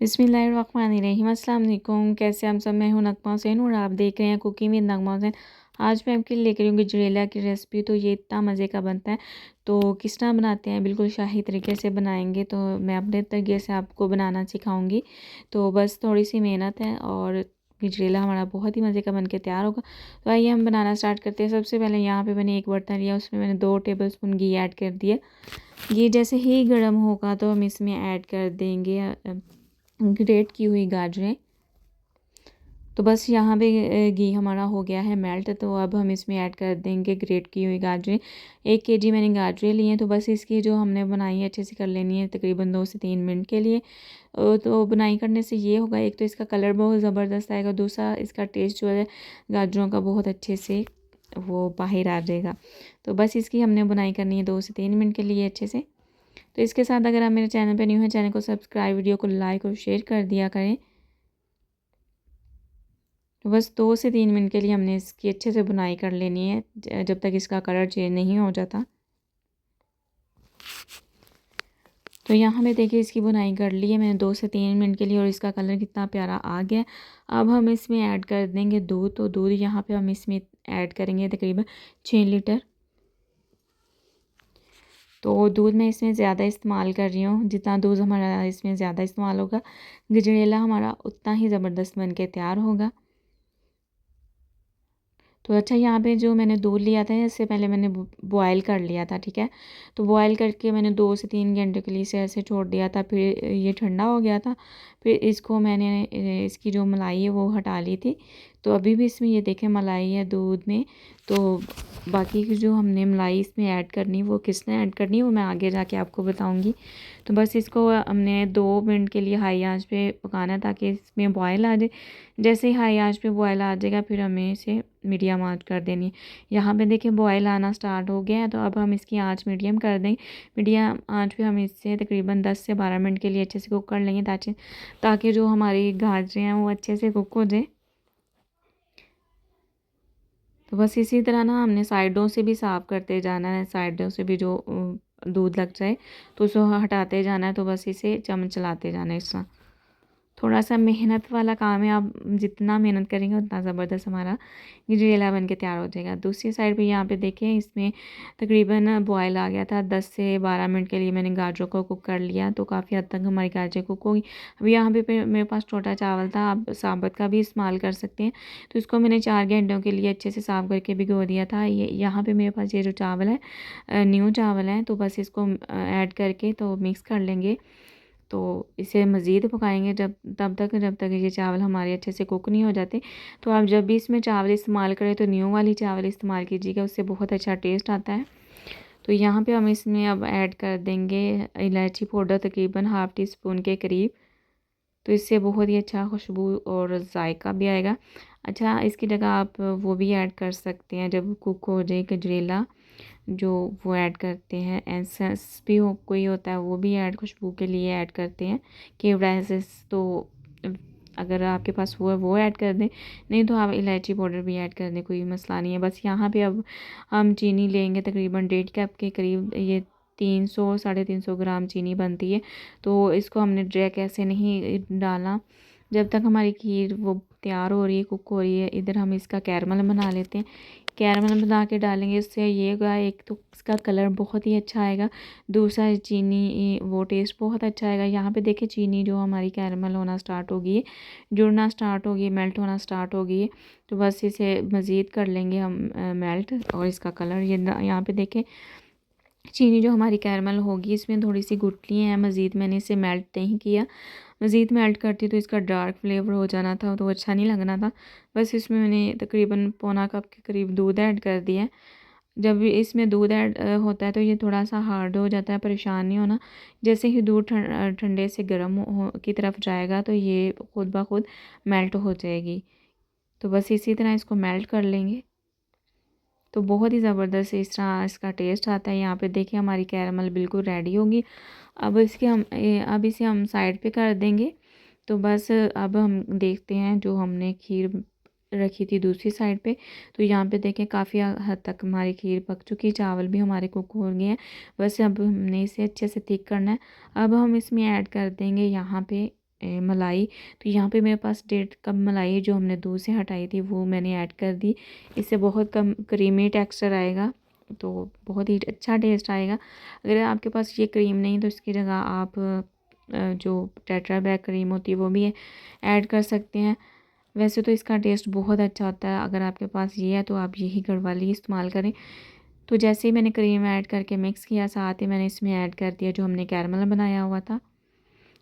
बिस्मिल्लाहिर्रहमानिर्रहीम। अस्सलाम वालेकुम। कैसे हम सब, मैं हूं नगमा हुसैन और आप देख रहे हैं कुकिंग विद नगमा हुसैन। आज मैं आपके लिए लेकर आई हूँ गजरेला की रेसिपी। तो ये इतना मज़े का बनता है। तो किस तरह बनाते हैं, बिल्कुल शाही तरीके से बनाएंगे। तो मैं अपने तरीके से आपको बनाना सिखाऊंगी। तो बस थोड़ी सी मेहनत है और गजरेला हमारा बहुत ही मज़े का बन के तैयार होगा। तो आइए हम बनाना स्टार्ट करते हैं। सबसे पहले यहाँ पे मैंने एक बर्तन लिया, उसमें मैंने 2 टेबलस्पून घी ऐड कर दिया। घी जैसे ही गर्म होगा तो हम इसमें ऐड कर देंगे ग्रेट की हुई गाजरें। तो बस यहाँ पे घी हमारा हो गया है मेल्ट। तो अब हम इसमें ऐड कर देंगे ग्रेट की हुई गाजरें। 1 केजी मैंने गाजरें ली हैं। तो बस इसकी जो हमने बनाई है अच्छे से कर लेनी है, तकरीबन 2 से 3 मिनट के लिए। तो बुनाई करने से ये होगा, एक तो इसका कलर बहुत ज़बरदस्त आएगा, दूसरा इसका टेस्ट जो है गाजरों का बहुत अच्छे से वो बाहर आ जाएगा। तो बस इसकी हमने बुनाई करनी है 2 से 3 मिनट के लिए अच्छे से। तो इसके साथ अगर आप मेरे चैनल पर न्यू हैं, चैनल को सब्सक्राइब, वीडियो को लाइक और शेयर कर दिया करें। तो बस 2 से 3 मिनट के लिए हमने इसकी अच्छे से बुनाई कर लेनी है, जब तक इसका कलर चेंज नहीं हो जाता। तो यहाँ पे देखिए इसकी बुनाई कर ली है मैंने 2 से 3 मिनट के लिए और इसका कलर कितना प्यारा आ गया। अब हम इसमें ऐड कर देंगे दूध। तो दूध यहाँ पे हम इसमें ऐड करेंगे तकरीबन 6 लीटर। तो दूध मैं इसमें ज़्यादा इस्तेमाल कर रही हूँ। जितना दूध हमारा इसमें ज़्यादा इस्तेमाल होगा, गजरेला हमारा उतना ही ज़बरदस्त बन के तैयार होगा। तो अच्छा, यहाँ पे जो मैंने दूध लिया था इससे पहले मैंने बॉयल कर लिया था, ठीक है। तो बॉयल करके मैंने 2 से 3 घंटे के लिए इसे ऐसे छोड़ दिया था। फिर ये ठंडा हो गया था। फिर इसको मैंने इसकी जो मलाई है वो हटा ली थी। तो अभी भी इसमें ये देखें मलाई है दूध में। तो बाकी की जो हमने मलाई इसमें ऐड करनी, वो किसने ऐड करनी वो मैं आगे जाके आपको बताऊँगी। तो बस इसको हमने 2 मिनट के लिए हाई आंच पे पकाना है ताकि इसमें बॉयल आ जाए। जैसे ही हाई आंच पे बॉयल आ जाएगा फिर हमें इसे मीडियम आंच कर देनी है। यहाँ पे देखिए बॉयल आना स्टार्ट हो गया है। तो अब हम इसकी आंच मीडियम कर देंगे। मीडियम आंच पे हम इससे तकरीबन 10 से 12 मिनट के लिए अच्छे से कुक कर लेंगे ताकि जो हमारी गाजरें हैं वो अच्छे से कुक हो जाए। तो बस इसी तरह ना हमने साइडों से भी साफ़ करते जाना है, साइडों से भी जो दूध लग जाए तो उसको हटाते जाना है। तो बस इसे चम्मच चलाते जाना है। इस तरह थोड़ा सा मेहनत वाला काम है। आप जितना मेहनत करेंगे उतना ज़बरदस्त हमारा गजरेला बन के तैयार हो जाएगा। दूसरी साइड पे यहाँ पे देखें इसमें तकरीबन बॉयल आ गया था। 10 से 12 मिनट के लिए मैंने गाजरों को कुक कर लिया। तो काफ़ी हद तक हमारी गाजरें कुक होगी। अब यहाँ पे मेरे पास छोटा चावल था, आप साबुत का भी इस्तेमाल कर सकते हैं। तो इसको मैंने 4 घंटों के लिए अच्छे से साफ़ करके भिगो दिया था। ये यहाँ पर मेरे पास ये जो चावल है न्यू चावल है। तो बस इसको ऐड करके तो मिक्स कर लेंगे। तो इसे मज़ीद पकाएंगे जब तक ये चावल हमारे अच्छे से कुक नहीं हो जाते। तो आप जब भी इसमें चावल इस्तेमाल करें तो न्यू वाली चावल इस्तेमाल कीजिएगा, उससे बहुत अच्छा टेस्ट आता है। तो यहाँ पे हम इसमें अब ऐड कर देंगे इलायची पाउडर तकरीबन ½ टी स्पून के करीब। तो इससे बहुत ही अच्छा खुशबू और जायका भी आएगा। अच्छा, इसकी जगह आप वो भी ऐड कर सकते हैं जब कुक हो जाए गजरेला, जो वो ऐड करते हैं एसेंस भी हो कोई होता है, वो भी ऐड खुशबू के लिए ऐड करते हैं केवड़ा एसेंस। तो अगर आपके पास वो है वो ऐड कर दें, नहीं तो आप इलायची पाउडर भी ऐड कर दें, कोई मसला नहीं है। बस यहाँ पे अब हम चीनी लेंगे तकरीबन 1.5 कप के करीब। ये 300 350 ग्राम चीनी बनती है। तो इसको हमने डायरेक्ट ऐसे नहीं डालना। जब तक हमारी खीर वो तैयार हो रही है, कुक हो रही है, इधर हम इसका कैरमल बना लेते हैं। कैरमल बना के डालेंगे, इससे ये होगा एक तो इसका कलर बहुत ही अच्छा आएगा, दूसरा चीनी वो टेस्ट बहुत अच्छा आएगा। यहाँ पे देखिए चीनी जो हमारी कैरमल होना स्टार्ट होगी, जुड़ना स्टार्ट होगी, मेल्ट होना स्टार्ट होगी। तो बस इसे मज़ीद कर लेंगे हम मेल्ट। और इसका कलर ये यहाँ पे देखें चीनी जो हमारी कैरमल होगी इसमें थोड़ी सी गुठलियाँ हैं, मज़ीद मैंने इसे मेल्ट नहीं किया। मज़ीद मेल्ट करती तो इसका डार्क फ्लेवर हो जाना था, तो अच्छा नहीं लगना था। बस इसमें मैंने तकरीबन पौना कप के करीब दूध ऐड कर दिया है। जब इसमें दूध ऐड होता है तो ये थोड़ा सा हार्ड हो जाता है, परेशान नहीं होना। जैसे ही दूध ठंडे से गर्म की तरफ जाएगा तो ये खुद ब खुद मेल्ट हो जाएगी। तो बस इसी तरह इसको मेल्ट कर लेंगे। तो बहुत ही ज़बरदस्त इस तरह इसका टेस्ट आता है। यहाँ पे देखिए हमारी कैरमल बिल्कुल रेडी होगी। अब इसे हम साइड पे कर देंगे। तो बस अब हम देखते हैं जो हमने खीर रखी थी दूसरी साइड पे। तो यहाँ पे देखें काफ़ी हद तक हमारी खीर पक चुकी, चावल भी हमारे कुक हो गए हैं। बस अब हमने इसे अच्छे से थिक करना है। अब हम इसमें ऐड कर देंगे यहाँ पे मलाई। तो यहाँ पे मेरे पास 1.5 कप मलाई जो हमने दूध से हटाई थी वो मैंने ऐड कर दी। इससे बहुत कम क्रीमी टेक्सचर आएगा, तो बहुत ही अच्छा टेस्ट आएगा। अगर आपके पास ये क्रीम नहीं तो इसकी जगह आप जो टेट्रा पैक क्रीम होती है वो भी ऐड कर सकते हैं। वैसे तो इसका टेस्ट बहुत अच्छा होता है, अगर आपके पास ये है तो आप यही गढ़वाली इस्तेमाल करें। तो जैसे ही मैंने क्रीम ऐड करके मिक्स किया, साथ ही मैंने इसमें ऐड कर दिया जो हमने कैरमल बनाया हुआ था।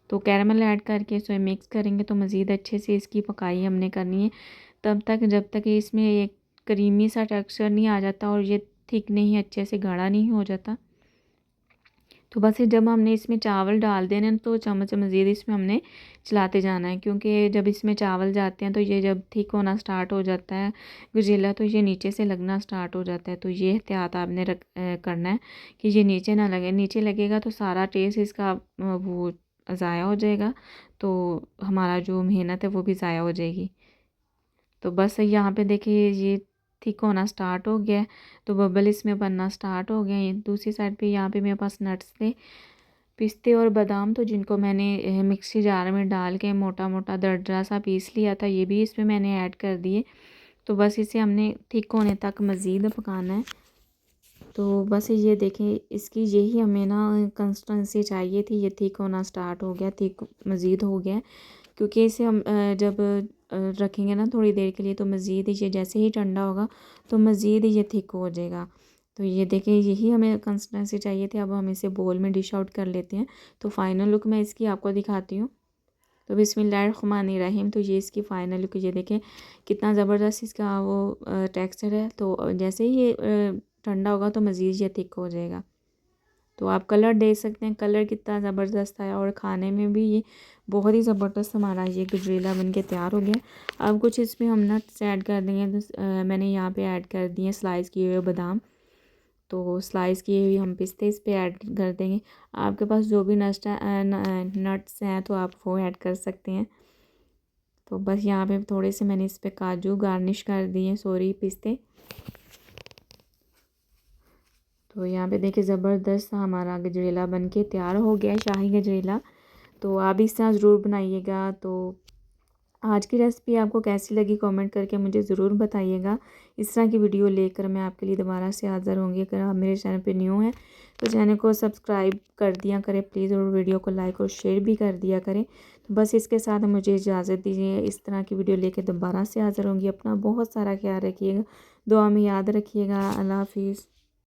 तो कैरमल ऐड करके इसे मिक्स करेंगे तो मज़ीद अच्छे से इसकी पकाई हमने करनी है, तब तक जब तक इसमें एक क्रीमी सा टेक्सचर नहीं आ जाता और ये थिक नहीं, अच्छे से गाढ़ा नहीं हो जाता। तो बस ये जब हमने इसमें चावल डाल देने तो चम्मच मज़ीद इसमें हमने चलाते जाना है, क्योंकि जब इसमें चावल जाते हैं तो ये जब थिक होना स्टार्ट हो जाता है गजेला तो ये नीचे से लगना स्टार्ट हो जाता है। तो ये एहतियात आपने करना है कि ये नीचे ना लगे। नीचे लगेगा तो सारा टेस्ट इसका वो ज़ाया हो जाएगा, तो हमारा जो मेहनत है वो भी ज़ाया हो जाएगी। तो बस यहाँ पे देखिए ये थिक होना स्टार्ट हो गया है, तो बबल इसमें बनना स्टार्ट हो गए हैं। दूसरी साइड पे यहाँ पे मेरे पास नट्स थे, पिस्ते और बादाम, तो जिनको मैंने मिक्सी जार में डाल के मोटा मोटा दरदरा सा पीस लिया था, ये भी इसमें मैंने ऐड कर दिए। तो बस इसे हमने थिक होने तक मज़ीद पकाना है। तो बस ये देखें, इसकी यही हमें ना कंसिस्टेंसी चाहिए थी। ये थिक होना स्टार्ट हो गया, थिक मज़ीद हो गया, क्योंकि इसे हम जब रखेंगे ना थोड़ी देर के लिए तो मज़ीद ये जैसे ही ठंडा होगा तो मज़ीद ये थिक हो जाएगा। तो ये देखें, यही हमें कंसिस्टेंसी चाहिए थी। अब हम इसे बोल में डिश आउट कर लेते हैं। तो फाइनल लुक मैं इसकी आपको दिखाती हूँ। तो बिस्मिल्लाहिर्रहमानिर्रहीम। तो ये इसकी फ़ाइनल लुक, ये देखें कितना ज़बरदस्त इसका वो टेक्सचर है। तो जैसे ही ये ठंडा होगा तो मज़ीद ये थिक हो जाएगा। तो आप कलर देख सकते हैं, कलर कितना ज़बरदस्त आया और ख़ाने में भी ये बहुत ही ज़बरदस्त हमारा ये गजरेला बन के तैयार हो गया। अब कुछ इसमें हम नट्स ऐड कर देंगे। तो मैंने यहाँ पे ऐड कर दिए स्लाइस किए हुए बादाम, तो स्लाइस किए हुए हम पिस्ते इस पे ऐड कर देंगे। आपके पास जो भी नट्स हैं तो आप वो ऐड कर सकते हैं। तो बस यहाँ पे थोड़े से मैंने इस पे काजू गार्निश कर दिए, सॉरी पिस्ते। तो यहाँ पे देखिए ज़बरदस्त हमारा गजरेला बन के तैयार हो गया है, शाही गजरेला। तो आप इस तरह ज़रूर बनाइएगा। तो आज की रेसिपी आपको कैसी लगी कमेंट करके मुझे ज़रूर बताइएगा। इस तरह की वीडियो लेकर मैं आपके लिए दोबारा से हाज़िर होंगी। अगर आप मेरे चैनल पे न्यू हैं तो चैनल को सब्सक्राइब कर दिया करें प्लीज़, और वीडियो को लाइक और शेयर भी कर दिया करें। तो बस इसके साथ मुझे इजाज़त दीजिए। इस तरह की वीडियो लेकर दोबारा से हाज़िर होंगी। अपना बहुत सारा ख्याल रखिएगा, दुआ में याद रखिएगा। अल्लाह हाफिज़।